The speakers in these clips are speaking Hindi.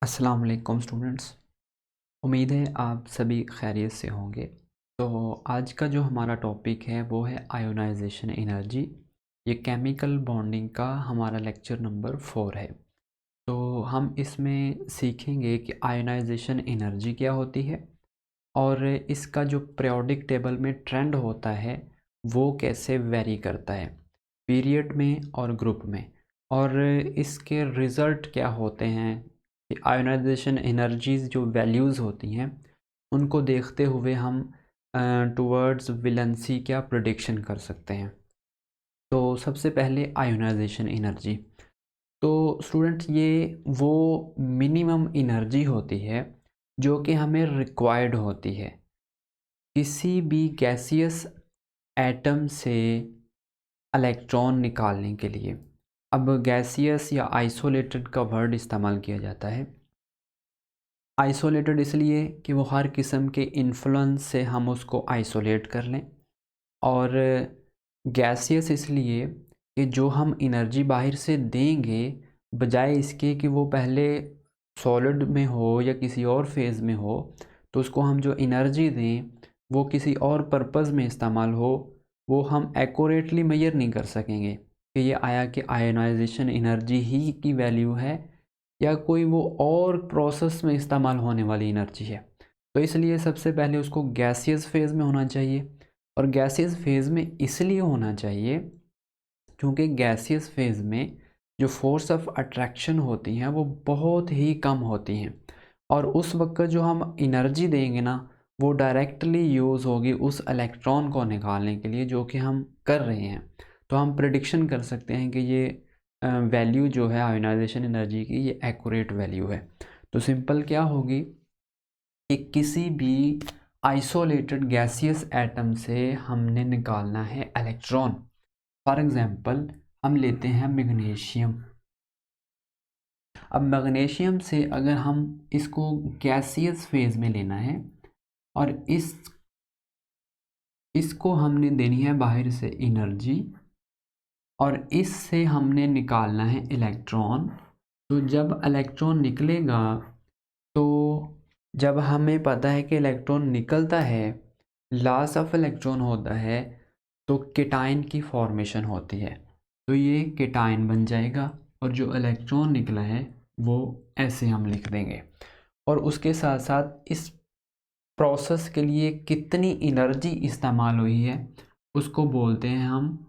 अस्सलाम वालेकुम स्टूडेंट्स। उम्मीद है आप सभी खैरियत से होंगे। तो आज का जो हमारा टॉपिक है वो है आयोनाइजेशन एनर्जी। ये केमिकल बॉन्डिंग का हमारा लेक्चर नंबर 4 है। तो हम इसमें सीखेंगे कि आयोनाइजेशन एनर्जी क्या होती है और इसका जो पीरियोडिक टेबल में ट्रेंड होता है वो कैसे वेरी करता है पीरियड में और ग्रुप में, और इसके रिज़ल्ट क्या होते हैं कि आयोनाइजेशन एनर्जीज़ जो वैल्यूज़ होती हैं उनको देखते हुए हम टुवर्ड्स विलेंसी क्या प्रेडिक्शन कर सकते हैं। तो सबसे पहले आयोनाइजेशन एनर्जी। तो स्टूडेंट्स ये वो मिनिमम एनर्जी होती है जो कि हमें रिक्वायर्ड होती है किसी भी गैसियस एटम से इलेक्ट्रॉन निकालने के लिए। अब गैसियस या आइसोलेटेड का वर्ड इस्तेमाल किया जाता है। आइसोलेटेड इसलिए कि वो हर किस्म के इन्फ्लुएंस से हम उसको आइसोलेट कर लें, और गैसियस इसलिए कि जो हम एनर्जी बाहर से देंगे बजाय इसके कि वो पहले सॉलिड में हो या किसी और फेज़ में हो, तो उसको हम जो एनर्जी दें वो किसी और पर्पज़ में इस्तेमाल हो, वो हम एक्यूरेटली मेजर नहीं कर सकेंगे कि ये आया कि आयोनाइजेशन एनर्जी ही की वैल्यू है या कोई वो और प्रोसेस में इस्तेमाल होने वाली एनर्जी है। तो इसलिए सबसे पहले उसको गैसियस फेज़ में होना चाहिए, और गैसियस फेज़ में इसलिए होना चाहिए क्योंकि गैसियस फेज़ में जो फोर्स ऑफ अट्रैक्शन होती हैं वो बहुत ही कम होती हैं, और उस वक्त जो हम एनर्जी देंगे ना वो डायरेक्टली यूज़ होगी उस इलेक्ट्रॉन को निकालने के लिए जो कि हम कर रहे हैं। तो हम प्रिडिक्शन कर सकते हैं कि ये वैल्यू जो है आयोनाइजेशन एनर्जी की ये एक्यूरेट वैल्यू है। तो सिंपल क्या होगी कि किसी भी आइसोलेटेड गैसियस एटम से हमने निकालना है इलेक्ट्रॉन। फॉर एग्ज़ाम्पल हम लेते हैं मैग्नीशियम। अब मैग्नीशियम से अगर हम इसको गैसियस फेज़ में लेना है और इसको हमने देनी है बाहर से एनर्जी, और इससे हमने निकालना है इलेक्ट्रॉन। तो जब इलेक्ट्रॉन निकलेगा, तो जब हमें पता है कि इलेक्ट्रॉन निकलता है, लॉस ऑफ इलेक्ट्रॉन होता है, तो केटाइन की फॉर्मेशन होती है। तो ये केटाइन बन जाएगा, और जो इलेक्ट्रॉन निकला है वो ऐसे हम लिख देंगे। और उसके साथ साथ इस प्रोसेस के लिए कितनी एनर्जी इस्तेमाल हुई है उसको बोलते हैं हम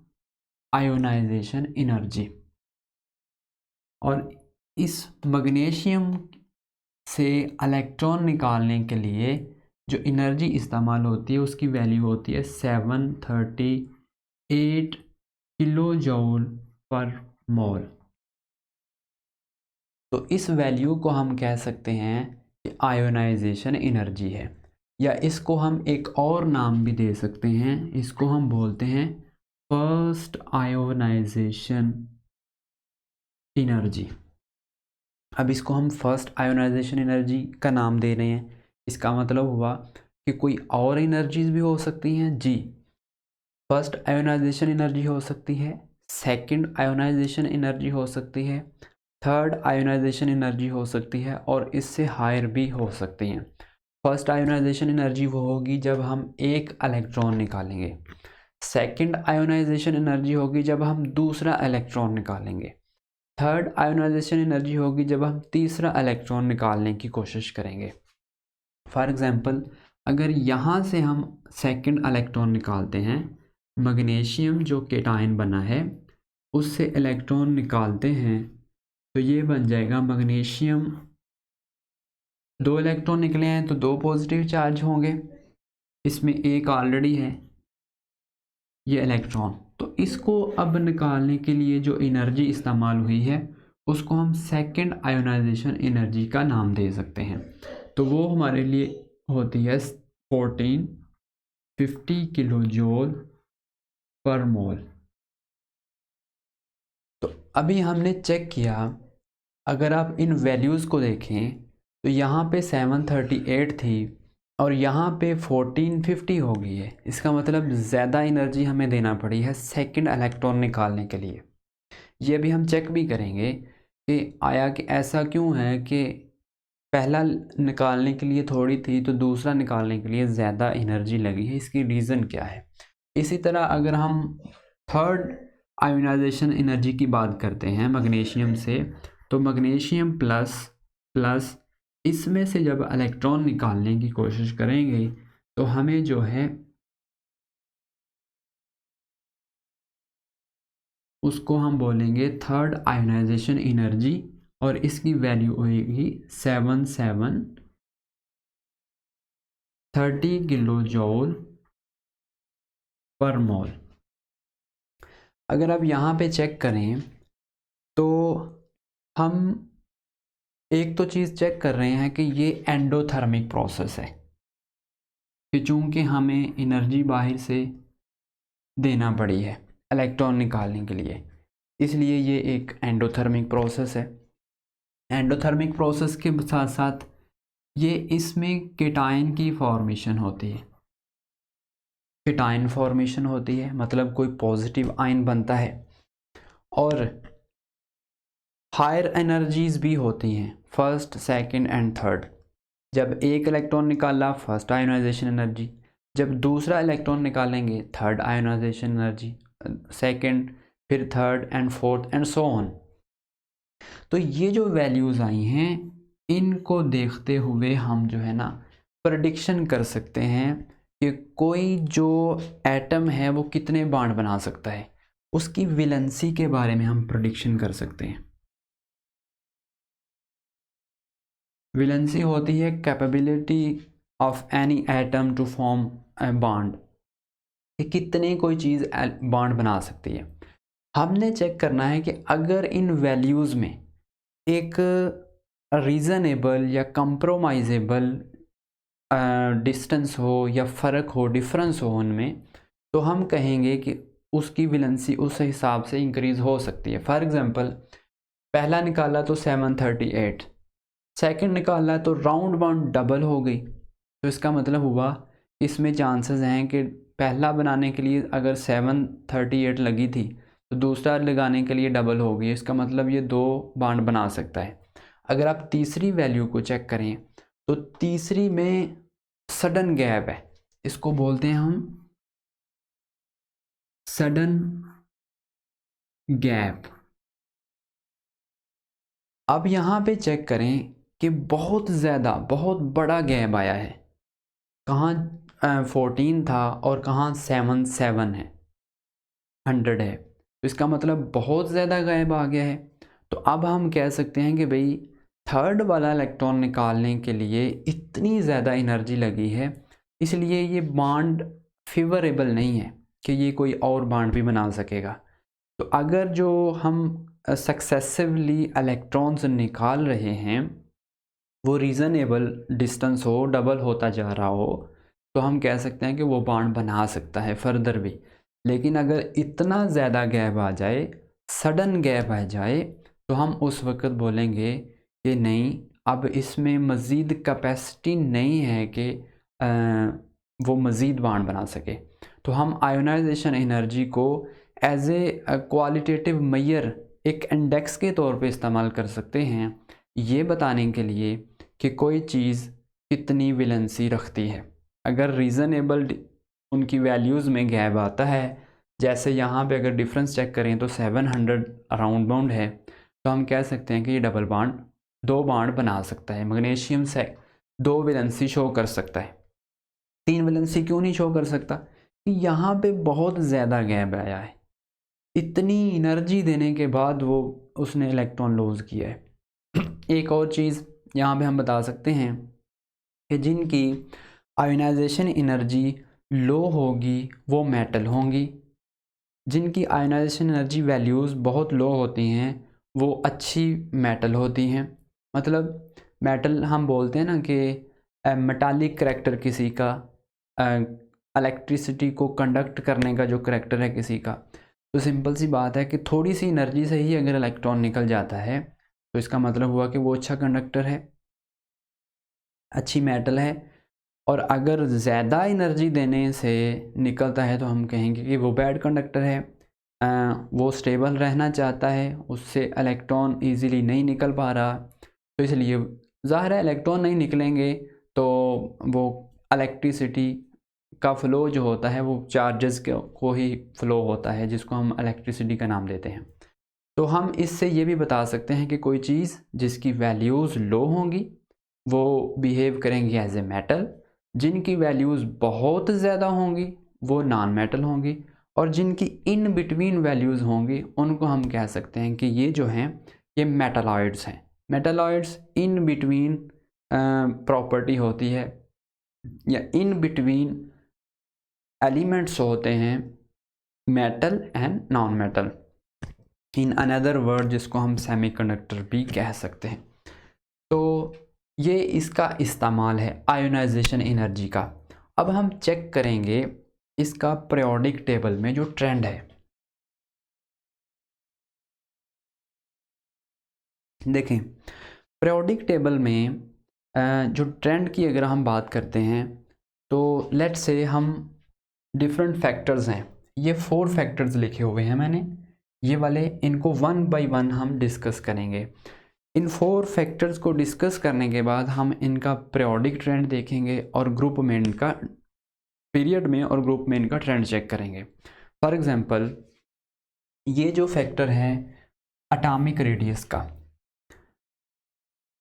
आयोनाइजेशन एनर्जी। और इस मैग्नीशियम से इलेक्ट्रॉन निकालने के लिए जो एनर्जी इस्तेमाल होती है उसकी वैल्यू होती है 738 किलो जूल पर मोल। तो इस वैल्यू को हम कह सकते हैं कि आयोनाइजेशन एनर्जी है, या इसको हम एक और नाम भी दे सकते हैं, इसको हम बोलते हैं फर्स्ट आयोनाइजेशन एनर्जी। अब इसको हम फर्स्ट आयोनाइजेशन एनर्जी का नाम दे रहे हैं, इसका मतलब हुआ कि कोई और एनर्जीज भी हो सकती हैं जी। फर्स्ट आयोनाइजेशन एनर्जी हो सकती है, सेकंड आयोनाइजेशन एनर्जी हो सकती है, थर्ड आयोनाइजेशन एनर्जी हो सकती है, और इससे हायर भी हो सकती हैं। फर्स्ट आयोनाइजेशन एनर्जी वो होगी जब हम एक इलेक्ट्रॉन निकालेंगे। सेकंड आयोनाइजेशन एनर्जी होगी जब हम दूसरा इलेक्ट्रॉन निकालेंगे। थर्ड आयोनाइजेशन एनर्जी होगी जब हम तीसरा इलेक्ट्रॉन निकालने की कोशिश करेंगे। फॉर एग्ज़ाम्पल अगर यहाँ से हम सेकंड इलेक्ट्रॉन निकालते हैं, मैग्नीशियम जो केटाइन बना है उससे इलेक्ट्रॉन निकालते हैं, तो ये बन जाएगा मैग्नीशियम। दो इलेक्ट्रॉन निकले हैं तो दो पॉजिटिव चार्ज होंगे, इसमें एक ऑलरेडी है ये इलेक्ट्रॉन। तो इसको अब निकालने के लिए जो एनर्जी इस्तेमाल हुई है उसको हम सेकंड आयोनाइजेशन एनर्जी का नाम दे सकते हैं। तो वो हमारे लिए होती है 1450 किलो जूल पर मोल। तो अभी हमने चेक किया, अगर आप इन वैल्यूज़ को देखें तो यहाँ पे 738 थी और यहाँ पे 1450 हो गई है। इसका मतलब ज़्यादा एनर्जी हमें देना पड़ी है सेकंड इलेक्ट्रॉन निकालने के लिए। ये भी हम चेक भी करेंगे कि आया कि ऐसा क्यों है कि पहला निकालने के लिए थोड़ी थी तो दूसरा निकालने के लिए ज़्यादा एनर्जी लगी है, इसकी रीज़न क्या है। इसी तरह अगर हम थर्ड आयोनाइजेशन एनर्जी की बात करते हैं मैग्नीशियम से, तो मैग्नीशियम प्लस प्लस इसमें से जब इलेक्ट्रॉन निकालने की कोशिश करेंगे तो हमें जो है उसको हम बोलेंगे थर्ड आयोनाइजेशन एनर्जी, और इसकी वैल्यू होगी 30 किलो जूल पर मोल। अगर आप यहाँ पे चेक करें तो हम एक तो चीज़ चेक कर रहे हैं कि ये एंडोथर्मिक प्रोसेस है, कि चूँकि हमें एनर्जी बाहर से देना पड़ी है इलेक्ट्रॉन निकालने के लिए, इसलिए ये एक एंडोथर्मिक प्रोसेस है। एंडोथर्मिक प्रोसेस के साथ साथ ये इसमें केटायन की फॉर्मेशन होती है, केटायन फॉर्मेशन होती है मतलब कोई पॉजिटिव आयन बनता है, और हायर एनर्जीज भी होती हैं, फर्स्ट सेकंड एंड थर्ड। जब एक इलेक्ट्रॉन निकाला फर्स्ट आयोनाइजेशन एनर्जी, जब दूसरा इलेक्ट्रॉन निकालेंगे थर्ड आयोनाइजेशन एनर्जी, सेकंड, फिर third and fourth and so on. तो ये जो वैल्यूज़ आई हैं इनको देखते हुए हम जो है ना प्रेडिक्शन कर सकते हैं कि कोई जो एटम है वो कितने बॉन्ड बना सकता है, उसकी वैलेंसी के बारे में हम प्रेडिक्शन कर सकते हैं। वैलेंसी होती है capability of any atom to form a bond, कि कितने कोई चीज़ बॉन्ड बना सकती है। हमने चेक करना है कि अगर इन वैल्यूज़ में एक रीज़नेबल या कंप्रोमाइजेबल डिस्टेंस हो या फ़र्क हो, डिफरेंस हो उनमें, तो हम कहेंगे कि उसकी वैलेंसी उस हिसाब से इंक्रीज़ हो सकती है। फॉर एग्ज़ाम्पल पहला निकाला तो 738, सेकंड निकाला तो राउंड बाउंड डबल हो गई, तो इसका मतलब हुआ इसमें चांसेस हैं कि पहला बनाने के लिए अगर 738 लगी थी तो दूसरा लगाने के लिए डबल हो गई, इसका मतलब ये 2 बॉन्ड बना सकता है। अगर आप तीसरी वैल्यू को चेक करें तो तीसरी में सडन गैप है, इसको बोलते हैं हम सडन गैप। अब यहाँ पे चेक करें कि बहुत ज़्यादा बहुत बड़ा गैप आया है, कहाँ 14 था और कहाँ 7 है, 100 है, तो इसका मतलब बहुत ज़्यादा गैप आ गया है। तो अब हम कह सकते हैं कि भाई थर्ड वाला इलेक्ट्रॉन निकालने के लिए इतनी ज़्यादा एनर्जी लगी है, इसलिए ये बॉन्ड फेवरेबल नहीं है कि ये कोई और बॉन्ड भी बना सकेगा। तो अगर जो हम सक्सेसिवली इलेक्ट्रॉन्स निकाल रहे हैं वो रीज़नेबल डिस्टेंस हो, डबल होता जा रहा हो, तो हम कह सकते हैं कि वो बॉन्ड बना सकता है फर्दर भी। लेकिन अगर इतना ज़्यादा गैप आ जाए, सडन गैप आ जाए, तो हम उस वक्त बोलेंगे कि नहीं, अब इसमें मज़ीद कैपेसिटी नहीं है कि वो मज़ीद बॉन्ड बना सके। तो हम आयोनाइजेशन एनर्जी को एज ए क्वालिटेटिव मेजर, एक इंडेक्स के तौर पे इस्तेमाल कर सकते हैं, ये बताने के लिए कि कोई चीज़ कितनी वैलेंसी रखती है। अगर रीज़नेबल उनकी वैल्यूज़ में गैप आता है, जैसे यहाँ पे अगर डिफरेंस चेक करें तो 700 राउंड बाउंड है, तो हम कह सकते हैं कि ये डबल बॉन्ड 2 बॉन्ड बना सकता है। मैग्नीशियम से 2 वैलेंसी शो कर सकता है, 3 वैलेंसी क्यों नहीं शो कर सकता? कि यहाँ पे बहुत ज़्यादा गैप आया है, इतनी एनर्जी देने के बाद वो उसने इलेक्ट्रॉन लूज़ किया है। एक और चीज़ यहाँ पे हम बता सकते हैं कि जिनकी आयोनाइजेशन एनर्जी लो होगी वो मेटल होंगी, जिनकी आयोनाइजेशन एनर्जी वैल्यूज़ बहुत लो होती हैं वो अच्छी मेटल होती हैं। मतलब मेटल हम बोलते हैं ना कि मेटालिक करैक्टर किसी का, इलेक्ट्रिसिटी को कंडक्ट करने का जो करैक्टर है किसी का, तो सिंपल सी बात है कि थोड़ी सी एनर्जी से ही अगर इलेक्ट्रॉन निकल जाता है तो इसका मतलब हुआ कि वो अच्छा कंडक्टर है, अच्छी मेटल है। और अगर ज़्यादा एनर्जी देने से निकलता है तो हम कहेंगे कि वो बैड कंडक्टर है, वो स्टेबल रहना चाहता है, उससे इलेक्ट्रॉन इजीली नहीं निकल पा रहा, तो इसलिए ज़ाहिर है इलेक्ट्रॉन नहीं निकलेंगे तो वो इलेक्ट्रिसिटी का फ़्लो जो होता है वो चार्जेस को ही फ़्लो होता है, जिसको हम इलेक्ट्रिसिटी का नाम देते हैं। तो हम इससे ये भी बता सकते हैं कि कोई चीज़ जिसकी वैल्यूज़ लो होंगी वो बिहेव करेंगी एज ए मेटल, जिनकी वैल्यूज़ बहुत ज़्यादा होंगी वो नॉन मेटल होंगी, और जिनकी इन बिटवीन वैल्यूज़ होंगी उनको हम कह सकते हैं कि ये जो हैं ये मेटालॉइड्स हैं। मेटालॉइड्स इन बिटवीन प्रॉपर्टी होती है या इन बिटवीन एलिमेंट्स होते हैं metal and non metal, in another word जिसको हम सेमीकंडक्टर भी कह सकते हैं। तो ये इसका इस्तेमाल है आयोनाइजेशन एनर्जी का। अब हम चेक करेंगे इसका पीरियोडिक टेबल में जो ट्रेंड है। देखें पीरियोडिक टेबल में जो ट्रेंड की अगर हम बात करते हैं तो लेट्स से हम डिफरेंट फैक्टर्स हैं, ये 4 फैक्टर्स लिखे हुए हैं मैंने, ये वाले, इनको वन बाय वन हम डिस्कस करेंगे। इन 4 फैक्टर्स को डिस्कस करने के बाद हम इनका पीरियोडिक ट्रेंड देखेंगे और ग्रुप में इनका पीरियड में और ग्रुप में इनका ट्रेंड चेक करेंगे। फॉर एग्जांपल ये जो फैक्टर है एटॉमिक रेडियस का,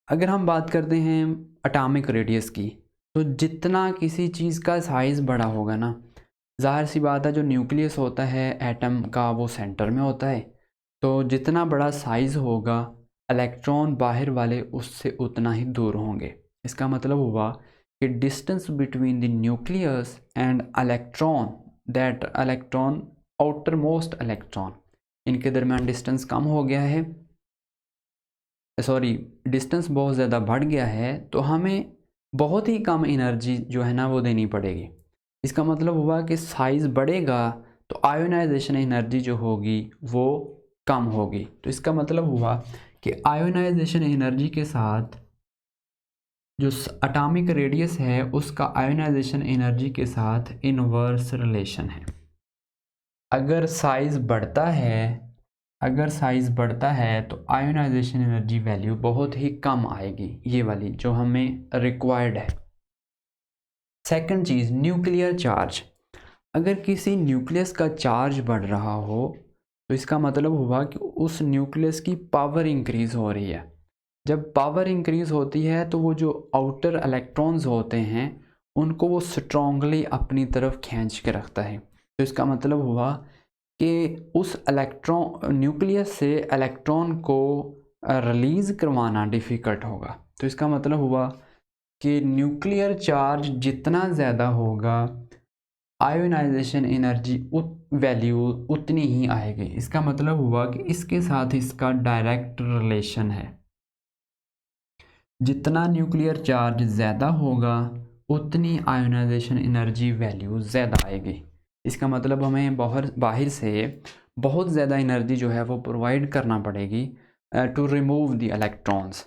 अगर हम बात करते हैं एटॉमिक रेडियस की, तो जितना किसी चीज़ का साइज़ बड़ा होगा ना, ज़ाहिर सी बात है जो न्यूक्लियस होता है एटम का वो सेंटर में होता है, तो जितना बड़ा साइज़ होगा इलेक्ट्रॉन बाहर वाले उससे उतना ही दूर होंगे। इसका मतलब हुआ कि distance between the nucleus and electron, that electron outer most electron, इनके दरमियान डिस्टेंस कम हो गया है, सॉरी डिस्टेंस बहुत ज़्यादा बढ़ गया है, तो हमें बहुत ही कम एनर्जी जो है ना वो देनी पड़ेगी। इसका मतलब हुआ कि साइज़ बढ़ेगा तो आयोनाइजेशन एनर्जी जो होगी वो कम होगी। तो इसका मतलब हुआ कि आयोनाइजेशन एनर्जी के साथ जो एटॉमिक रेडियस है उसका आयोनाइजेशन एनर्जी के साथ इनवर्स रिलेशन है। अगर साइज़ बढ़ता है तो आयोनाइजेशन एनर्जी वैल्यू बहुत ही कम आएगी, ये वाली जो हमें रिक्वायर्ड है। सेकंड चीज़ न्यूक्लियर चार्ज, अगर किसी न्यूक्लियस का चार्ज बढ़ रहा हो तो इसका मतलब हुआ कि उस न्यूक्लियस की पावर इंक्रीज़ हो रही है। जब पावर इंक्रीज़ होती है तो वो जो आउटर इलेक्ट्रॉन्स होते हैं उनको वो स्ट्रांगली अपनी तरफ खींच के रखता है। तो इसका मतलब हुआ कि उस न्यूक्लियस से इलेक्ट्रॉन को रिलीज़ करवाना डिफ़िकल्ट होगा। तो इसका मतलब हुआ कि न्यूक्लियर चार्ज जितना ज़्यादा होगा आयोनाइजेशन एनर्जी वैल्यू उतनी ही आएगी। इसका मतलब हुआ कि इसके साथ इसका डायरेक्ट रिलेशन है, जितना न्यूक्लियर चार्ज ज़्यादा होगा उतनी आयोनाइजेशन एनर्जी वैल्यू ज़्यादा आएगी। इसका मतलब हमें बाहर से बहुत ज़्यादा एनर्जी जो है वो प्रोवाइड करना पड़ेगी to remove the electrons.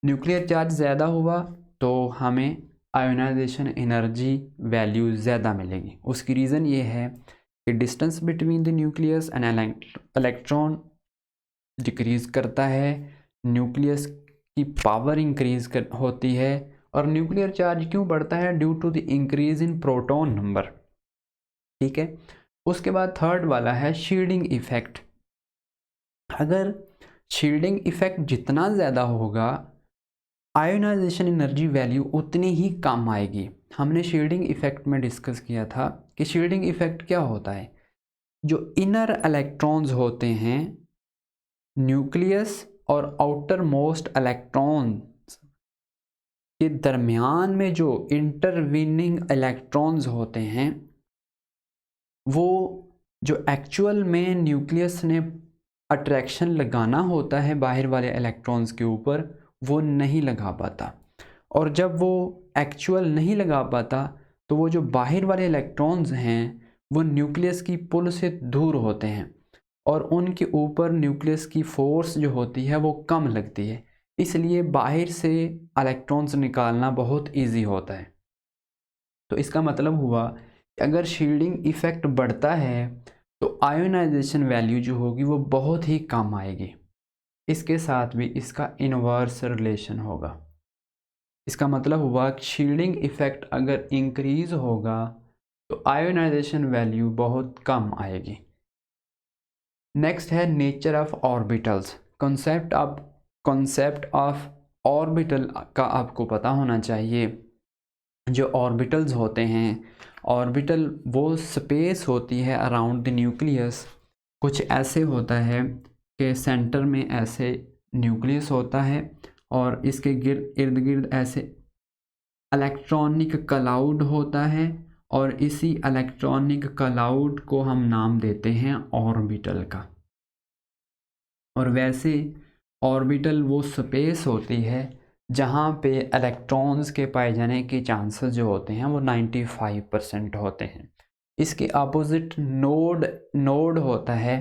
Nuclear charge ज़्यादा हुआ तो हमें आयोनाइजेशन एनर्जी वैल्यू ज़्यादा मिलेगी। उसकी रीज़न ये है कि distance between the nucleus and electron decrease करता है, न्यूक्लियस की पावर इंक्रीज़ होती है, और न्यूक्लियर चार्ज क्यों बढ़ता है? Due to the increase in proton number. ठीक है, उसके बाद थर्ड वाला है शील्डिंग इफ़ेक्ट। अगर शील्डिंग इफ़ेक्ट जितना ज़्यादा होगा आयोनाइजेशन एनर्जी वैल्यू उतनी ही कम आएगी। हमने शील्डिंग इफ़ेक्ट में डिस्कस किया था कि शील्डिंग इफ़ेक्ट क्या होता है। जो इनर इलेक्ट्रॉन्स होते हैं न्यूक्लियस और आउटर मोस्ट इलेक्ट्रॉन्स के दरमियान में जो इंटरवीनिंग इलेक्ट्रॉन्स होते हैं वो जो एक्चुअल में न्यूक्लियस ने अट्रैक्शन लगाना होता है बाहर वाले इलेक्ट्रॉन्स के ऊपर, वो नहीं लगा पाता। और जब वो एक्चुअल नहीं लगा पाता तो वो जो बाहर वाले इलेक्ट्रॉन्स हैं वो न्यूक्लियस की पुल से दूर होते हैं और उनके ऊपर न्यूक्लियस की फोर्स जो होती है वो कम लगती है, इसलिए बाहर से इलेक्ट्रॉन्स निकालना बहुत इजी होता है। तो इसका मतलब हुआ कि अगर शील्डिंग इफ़ेक्ट बढ़ता है तो आयोनाइजेशन वैल्यू जो होगी वो बहुत ही कम आएगी। इसके साथ भी इसका इन्वर्स रिलेशन होगा। इसका मतलब हुआ कि शील्डिंग इफ़ेक्ट अगर इंक्रीज़ होगा तो आयोनाइजेशन वैल्यू बहुत कम आएगी। नेक्स्ट है nature of orbitals. Concept of orbital का आपको पता होना चाहिए। जो ऑर्बिटल्स होते हैं, ऑर्बिटल वो स्पेस होती है अराउंड द न्यूक्लियस। कुछ ऐसे होता है कि सेंटर में ऐसे न्यूक्लियस होता है और इसके इर्द गिर्द ऐसे इलेक्ट्रॉनिक क्लाउड होता है और इसी इलेक्ट्रॉनिक क्लाउड को हम नाम देते हैं ऑर्बिटल का। और वैसे ऑर्बिटल वो स्पेस होती है जहाँ पे इलेक्ट्रॉन्स के पाए जाने के चांसेस जो होते हैं वो 95% होते हैं। इसके अपोजिट नोड होता है।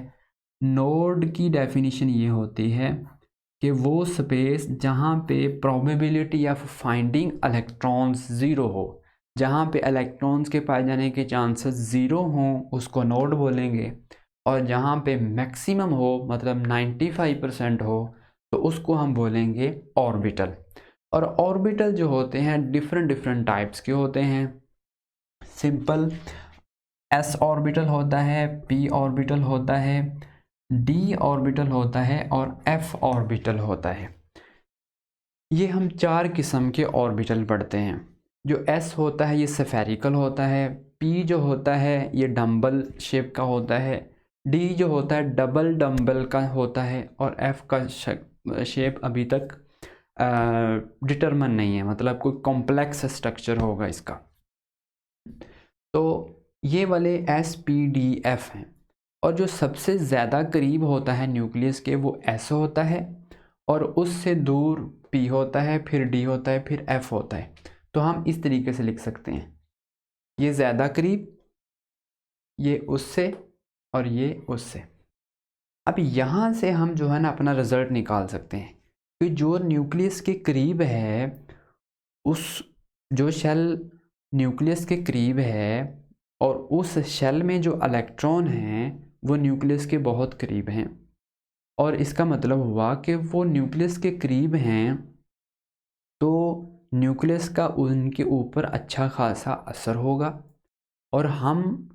नोड की डेफिनेशन ये होती है कि वो स्पेस जहाँ पे probability of finding electrons zero हो, जहाँ पे इलेक्ट्रॉन्स के पाए जाने के चांसेस ज़ीरो हों उसको नोड बोलेंगे, और जहाँ पे मैक्सिमम हो मतलब 95% हो तो उसको हम बोलेंगे ऑर्बिटल। और ऑर्बिटल जो होते हैं डिफरेंट टाइप्स के होते हैं। सिंपल s ऑर्बिटल होता है, p ऑर्बिटल होता है, d ऑर्बिटल होता है और f ऑर्बिटल होता है। ये हम 4 किस्म के ऑर्बिटल पढ़ते हैं। जो s होता है ये स्फेरिकल होता है, p जो होता है ये डंबल शेप का होता है, d जो होता है डबल डंबल का होता है और f का शेप अभी तक डिटरमिन नहीं है, मतलब कोई कॉम्प्लेक्स स्ट्रक्चर होगा इसका। तो ये वाले S P D F हैं। और जो सबसे ज़्यादा करीब होता है न्यूक्लियस के वो S होता है और उससे दूर P होता है, फिर D होता है, फिर F होता है। तो हम इस तरीके से लिख सकते हैं, ये ज़्यादा करीब, ये उससे और ये उससे। अब यहाँ से हम जो है ना अपना रिज़ल्ट निकाल सकते हैं कि जो न्यूक्लियस के करीब है उस जो शेल न्यूक्लियस के करीब है और उस शेल में जो इलेक्ट्रॉन हैं वो न्यूक्लियस के बहुत करीब हैं। और इसका मतलब हुआ कि वो न्यूक्लियस के करीब हैं तो न्यूक्लियस का उनके ऊपर अच्छा खासा असर होगा। और हम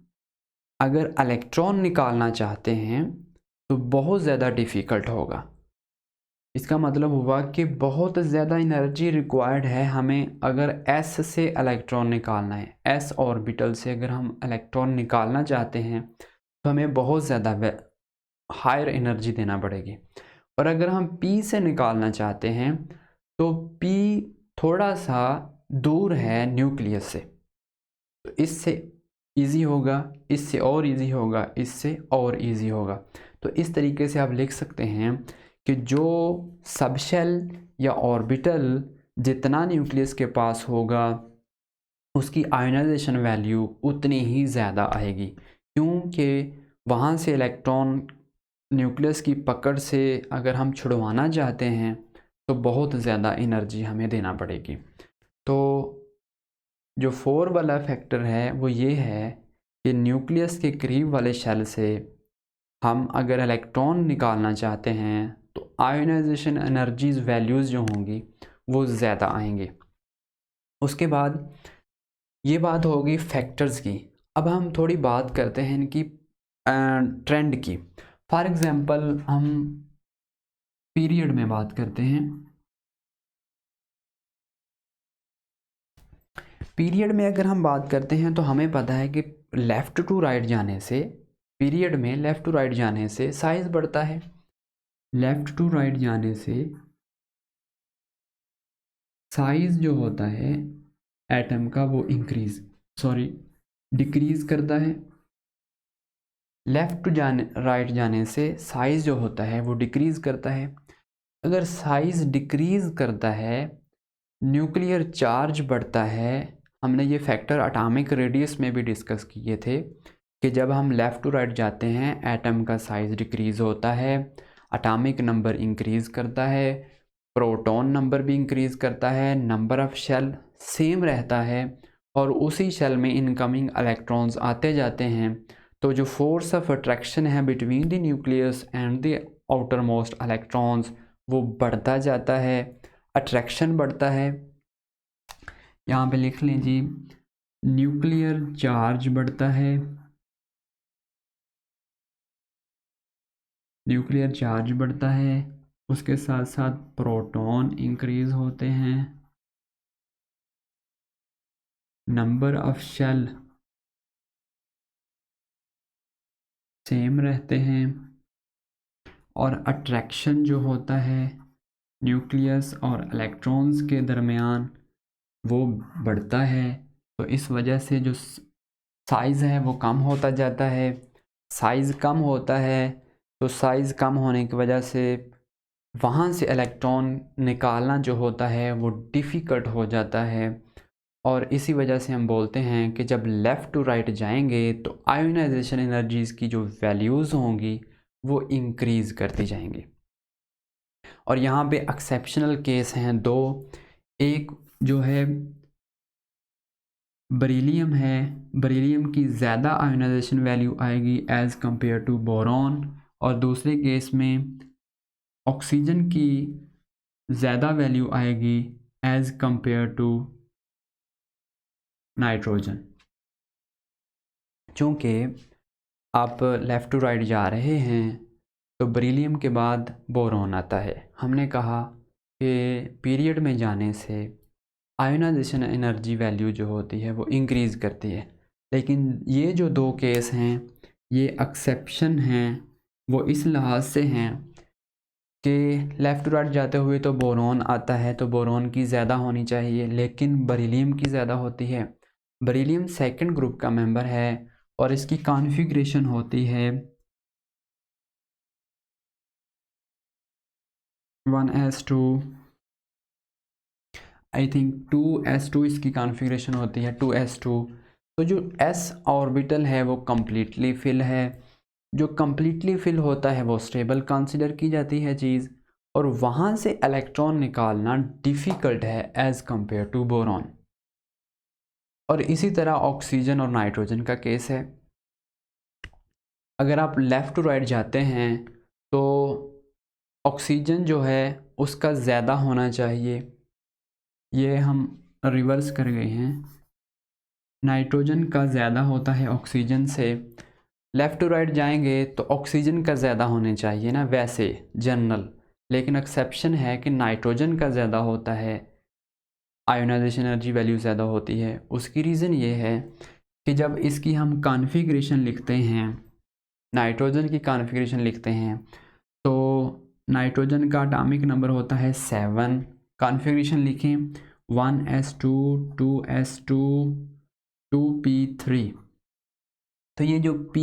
अगर इलेक्ट्रॉन निकालना चाहते हैं तो बहुत ज़्यादा डिफ़िकल्ट होगा। इसका मतलब हुआ कि बहुत ज़्यादा एनर्जी रिक्वायर्ड है हमें अगर S से इलेक्ट्रॉन निकालना है। S ऑर्बिटल से अगर हम इलेक्ट्रॉन निकालना चाहते हैं तो हमें बहुत ज़्यादा हायर एनर्जी देना पड़ेगी। और अगर हम P से निकालना चाहते हैं तो P थोड़ा सा दूर है न्यूक्लियस से, तो इससे इजी होगा, इससे और इजी होगा, इससे और इजी होगा। तो इस तरीके से आप लिख सकते हैं कि जो सबशेल या ऑर्बिटल जितना न्यूक्लियस के पास होगा उसकी आयोनाइजेशन वैल्यू उतनी ही ज़्यादा आएगी, क्योंकि वहाँ से इलेक्ट्रॉन न्यूक्लियस की पकड़ से अगर हम छुड़वाना चाहते हैं तो बहुत ज़्यादा एनर्जी हमें देना पड़ेगी। तो जो 4 वाला फैक्टर है वो ये है कि न्यूक्लियस के करीब वाले शेल से हम अगर इलेक्ट्रॉन निकालना चाहते हैं तो आयोनाइजेशन एनर्जीज वैल्यूज़ जो होंगी वो ज़्यादा आएंगे। उसके बाद ये बात होगी फैक्टर्स की। अब हम थोड़ी बात करते हैं इनकी ट्रेंड की। फॉर एग्ज़ाम्पल हम पीरियड में बात करते हैं। पीरियड में अगर हम बात करते हैं तो हमें पता है कि लेफ़्ट टू राइट जाने से, पीरियड में लेफ़्ट टू राइट जाने से साइज़ बढ़ता है। लेफ़्ट टू राइट जाने से साइज़ जो होता है एटम का वो डिक्रीज़ करता है। लेफ़्ट टू राइट जाने से साइज़ जो होता है वो डिक्रीज़ करता है। अगर साइज़ डिक्रीज़ करता है, न्यूक्लियर चार्ज बढ़ता है। हमने ये फैक्टर एटॉमिक रेडियस में भी डिस्कस किए थे कि जब हम लेफ़्ट टू राइट जाते हैं एटम का साइज़ डिक्रीज़ होता है, एटॉमिक नंबर इंक्रीज़ करता है, प्रोटॉन नंबर भी इंक्रीज़ करता है, नंबर ऑफ़ शेल सेम रहता है और उसी शेल में इनकमिंग इलेक्ट्रॉन्स आते जाते हैं। तो जो फोर्स ऑफ अट्रैक्शन है between the nucleus and the outer most electrons वो बढ़ता जाता है, अट्रैक्शन बढ़ता है। यहाँ पे लिख लें जी, न्यूक्लियर चार्ज बढ़ता है, न्यूक्लियर चार्ज बढ़ता है, उसके साथ साथ प्रोटॉन इंक्रीज होते हैं, नंबर ऑफ शेल सेम रहते हैं, और अट्रैक्शन जो होता है न्यूक्लियस और इलेक्ट्रॉन्स के दरमियान वो बढ़ता है। तो इस वजह से जो साइज़ है वो कम होता जाता है। साइज़ कम होता है तो साइज़ कम होने की वजह से वहाँ से इलेक्ट्रॉन निकालना जो होता है वो डिफ़िकल्ट हो जाता है, और इसी वजह से हम बोलते हैं कि जब लेफ़्ट टू राइट जाएंगे तो आयोनाइजेशन एनर्जीज़ की जो वैल्यूज़ होंगी वो इंक्रीज़ करती जाएंगी। और यहाँ पे एक्सेप्शनल केस हैं दो, एक जो है बरीलियम है, बरीलियम की ज़्यादा आयोनाइजेशन वैल्यू आएगी एज़ कंपेयर टू बोरॉन, और दूसरे केस में ऑक्सीजन की ज़्यादा वैल्यू आएगी एज़ कंपेयर टू नाइट्रोजन। चूँकि आप लेफ़्ट टू राइट जा रहे हैं तो बरीलियम के बाद बोरॉन आता है। हमने कहा कि पीरियड में जाने से आयोनाइजेशन एनर्जी वैल्यू जो होती है वो इंक्रीज़ करती है, लेकिन ये जो दो केस हैं ये एक्सेप्शन हैं। वो इस लिहाज से हैं कि लेफ़्ट टू राइट जाते हुए तो बोरॉन आता है तो बोरॉन की ज़्यादा होनी चाहिए, लेकिन बरीलियम की ज़्यादा होती है। बरीलियम सेकंड ग्रुप का मेंबर है और इसकी कॉन्फ़िगरेशन होती है 1s2, आई थिंक 2s2 इसकी कॉन्फ़िगरेशन होती है 2s2। तो जो s ऑर्बिटल है वो कम्प्लीटली फिल है। जो कम्प्लीटली फिल होता है वो स्टेबल कंसिडर की जाती है चीज़, और वहाँ से इलेक्ट्रॉन निकालना डिफ़िकल्ट है एज़ कंपेयर टू बोरॉन। और इसी तरह ऑक्सीजन और नाइट्रोजन का केस है। अगर आप लेफ़्ट टू राइट जाते हैं तो ऑक्सीजन जो है उसका ज़्यादा होना चाहिए, ये हम रिवर्स कर गए हैं। नाइट्रोजन का ज़्यादा होता है ऑक्सीजन से। लेफ़्ट टू राइट जाएंगे तो ऑक्सीजन का ज़्यादा होने चाहिए ना वैसे जनरल, लेकिन एक्सेप्शन है कि नाइट्रोजन का ज़्यादा होता है, आयोनाइजेशन एनर्जी वैल्यू ज़्यादा होती है। उसकी रीज़न ये है कि जब इसकी हम कॉन्फ़िगरेशन लिखते हैं, नाइट्रोजन की कॉन्फ़िगरेशन लिखते हैं, तो नाइट्रोजन का एटॉमिक नंबर होता है 7। कॉन्फ़िगरेशन लिखें 1s2 2s2 2p3। तो ये जो p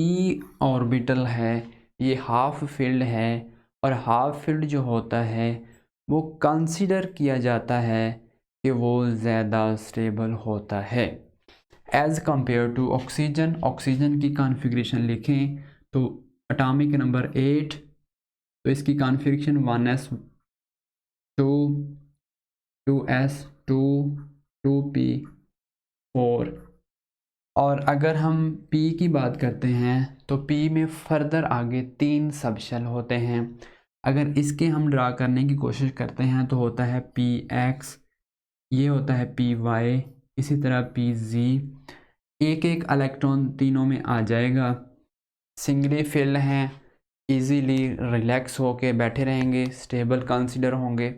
ऑर्बिटल है ये हाफ फिल्ड है, और हाफ फिल्ड जो होता है वो कंसीडर किया जाता है कि वो ज़्यादा स्टेबल होता है as compare to oxygen. Oxygen की कॉन्फ़िगरेशन लिखें तो एटॉमिक नंबर 8, तो इसकी कॉन्फ़िगरेशन 1s2 2s2 2p4। और अगर हम P की बात करते हैं तो P में फर्दर आगे 3 सब शेल होते हैं। अगर इसके हम ड्रा करने की कोशिश करते हैं तो होता है Px, ये होता है Py, इसी तरह Pz। एक एक इलेक्ट्रॉन तीनों में आ जाएगा, सिंगली फिल्ड हैं, इजीली रिलैक्स होके बैठे रहेंगे, स्टेबल कंसीडर होंगे।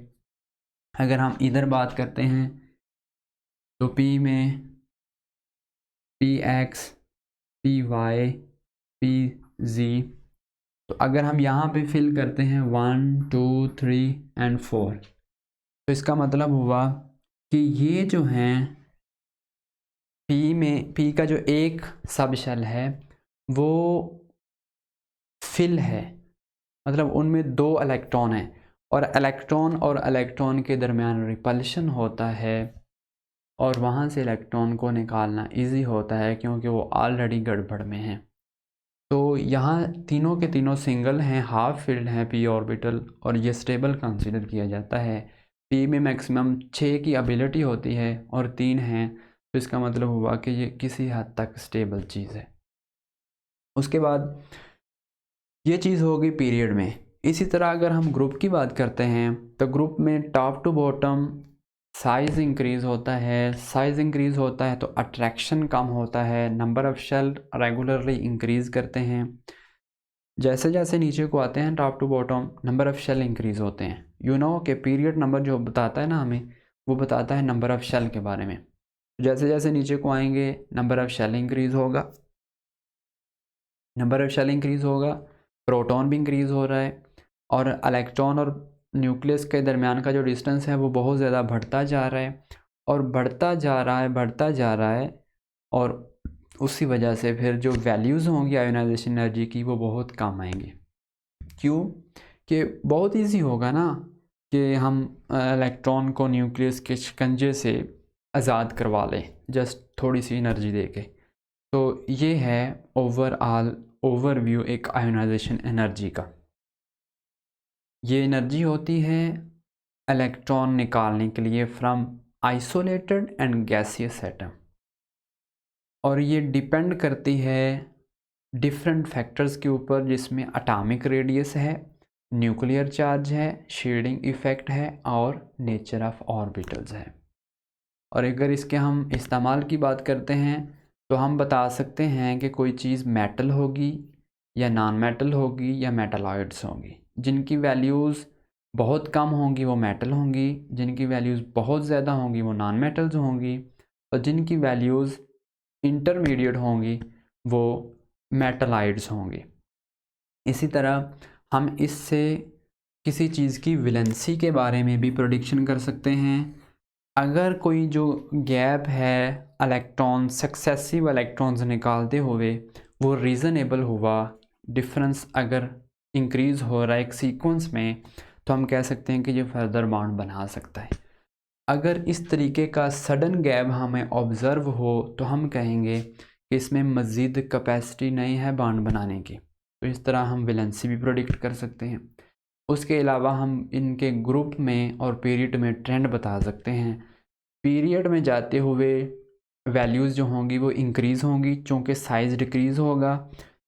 अगर हम इधर बात करते हैं तो P में Px, Py, Pz, तो अगर हम यहाँ पे फिल करते हैं 1 2 3 एंड 4, तो इसका मतलब हुआ कि ये जो हैं P का जो एक सब शेल है वो फिल है, मतलब उनमें 2 इलेक्ट्रॉन हैं, और इलेक्ट्रॉन के दरमियान रिपल्शन होता है, और वहाँ से इलेक्ट्रॉन को निकालना इजी होता है क्योंकि वो ऑलरेडी गड़बड़ में हैं। तो यहाँ तीनों के तीनों सिंगल हैं, हाफ फिल्ड हैं p ऑर्बिटल, और ये स्टेबल कंसीडर किया जाता है। p में मैक्सिमम 6 की एबिलिटी होती है और 3 हैं, तो इसका मतलब हुआ कि ये किसी हद तक स्टेबल चीज़ है। उसके बाद ये चीज़ होगी पीरियड में। इसी तरह अगर हम ग्रुप की बात करते हैं तो ग्रुप में top to bottom size increase होता है। साइज़ इंक्रीज़ होता है तो अट्रैक्शन कम होता है। Number of shell regularly increase करते हैं। जैसे जैसे नीचे को आते हैं top to bottom number of shell increase होते हैं। यू नो कि पीरियड नंबर जो बताता है ना हमें, वो बताता है नंबर ऑफ़ शेल के बारे में। जैसे जैसे नीचे को आएंगे नंबर ऑफ़ शेल इंक्रीज़ होगा, नंबर ऑफ़ शेल इंक्रीज़ होगा, प्रोटॉन भी इंक्रीज़ हो रहा है और इलेक्ट्रॉन और न्यूक्लियस के दरमियान का जो डिस्टेंस है वो बहुत ज़्यादा बढ़ता जा रहा है और बढ़ता जा रहा है, बढ़ता जा रहा है। और उसी वजह से फिर जो वैल्यूज़ होंगी आयोनाइजेशन एनर्जी की वो बहुत कम आएंगी। क्यों? कि बहुत इजी होगा ना कि हम इलेक्ट्रॉन को न्यूक्लियस के शिकंजे से आज़ाद करवा लें जस्ट थोड़ी सी एनर्जी देके। तो ये है ओवरऑल ओवरव्यू एक आयोनाइजेशन एनर्जी का। ये एनर्जी होती है इलेक्ट्रॉन निकालने के लिए from isolated and gaseous atom, और ये डिपेंड करती है डिफरेंट फैक्टर्स के ऊपर, जिसमें एटॉमिक रेडियस है, न्यूक्लियर चार्ज है, शेडिंग इफ़ेक्ट है और नेचर ऑफ ऑर्बिटल्स है। और अगर इसके हम इस्तेमाल की बात करते हैं तो हम बता सकते हैं कि कोई चीज़ मेटल होगी या नॉन मेटल होगी या मेटलॉइड्स होंगी। जिनकी वैल्यूज़ बहुत कम होंगी वो मेटल होंगी, जिनकी वैल्यूज़ बहुत ज़्यादा होंगी वो नॉन मेटल्स होंगी, और जिनकी वैल्यूज़ इंटरमीडिएट होंगी वो मेटलाइड्स होंगी। इसी तरह हम इससे किसी चीज़ की वैलेंसी के बारे में भी प्रेडिक्शन कर सकते हैं। अगर कोई जो गैप है इलेक्ट्रॉन सक्सेसिव इलेक्ट्रॉन्स निकालते हुए वो रीज़नेबल हुआ, डिफरेंस अगर इंक्रीज़ हो रहा है एक सीक्वेंस में, तो हम कह सकते हैं कि ये फर्दर बॉन्ड बना सकता है। अगर इस तरीके का सडन गैप हमें ऑब्ज़र्व हो तो हम कहेंगे कि इसमें मज़ीद कैपेसिटी नहीं है बॉन्ड बनाने की। तो इस तरह हम वैलेंसी भी प्रेडिक्ट कर सकते हैं। उसके अलावा हम इनके ग्रुप में और पीरियड में ट्रेंड बता सकते हैं। पीरियड में जाते हुए वैल्यूज़ जो होंगी वो इंक्रीज़ होंगी चूँकि साइज़ डिक्रीज़ होगा।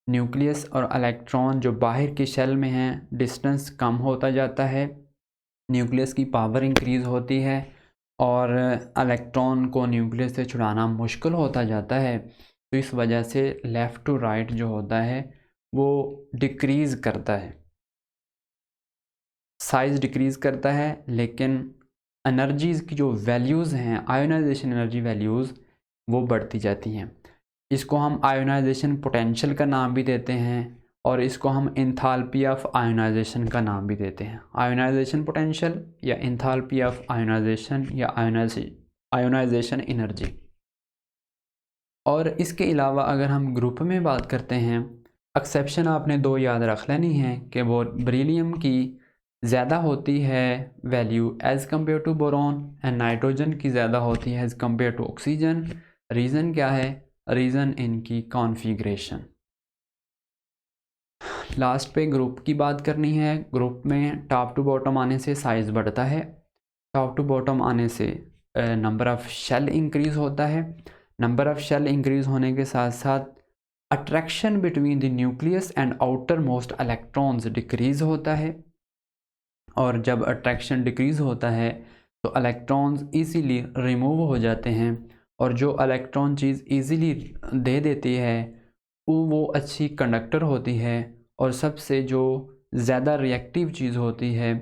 न्यूक्लियस और इलेक्ट्रॉन जो बाहर के शेल में हैं डिस्टेंस कम होता जाता है, न्यूक्लियस की पावर इंक्रीज़ होती है और इलेक्ट्रॉन को न्यूक्लियस से छुड़ाना मुश्किल होता जाता है। तो इस वजह से लेफ़्ट टू राइट जो होता है वो डिक्रीज़ करता है, साइज़ डिक्रीज़ करता है, लेकिन एनर्जीज़ की जो वैल्यूज़ हैं आयोनाइजेशन एनर्जी वैल्यूज़ वो बढ़ती जाती हैं। इसको हम आयोनाइजेशन पोटेंशियल का नाम भी देते हैं और इसको हम एंथैल्पी ऑफ आयोनाइजेशन का नाम भी देते हैं। आयोनाइजेशन पोटेंशियल या एंथैल्पी ऑफ आयोनाइजेशन या आयोनाइजेशन एनर्जी। और इसके अलावा अगर हम ग्रुप में बात करते हैं, एक्सेप्शन आपने दो याद रख लेनी है कि वो बेरिलियम की ज़्यादा होती है value as compare to boron and nitrogen की ज़्यादा होती है as compare to oxygen. Reason क्या है? रीज़न इनकी कॉन्फ़िगरेशन। लास्ट पे ग्रुप की बात करनी है। ग्रुप में टॉप टू बॉटम आने से साइज़ बढ़ता है, टॉप टू बॉटम आने से नंबर ऑफ़ शेल इंक्रीज़ होता है। नंबर ऑफ़ शेल इंक्रीज़ होने के साथ साथ attraction between the nucleus and outer most electrons decrease होता है, और जब अट्रैक्शन डिक्रीज़ होता है तो इलेक्ट्रॉन्स इजीली रिमूव हो जाते हैं, और जो इलेक्ट्रॉन चीज़ इजीली दे देती है वो अच्छी कंडक्टर होती है। और सबसे जो ज़्यादा रिएक्टिव चीज़ होती है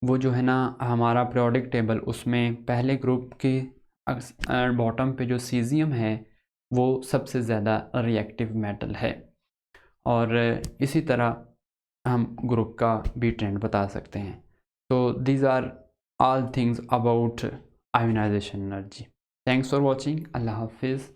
वो जो है ना हमारा पीरियोडिक टेबल, उसमें पहले ग्रुप के बॉटम पे जो सीज़ियम है वो सबसे ज़्यादा रिएक्टिव मेटल है। और इसी तरह हम ग्रुप का भी ट्रेंड बता सकते हैं। तो these are all things about ionisation energy. Thanks for watching. अल्लाह हाफिज़।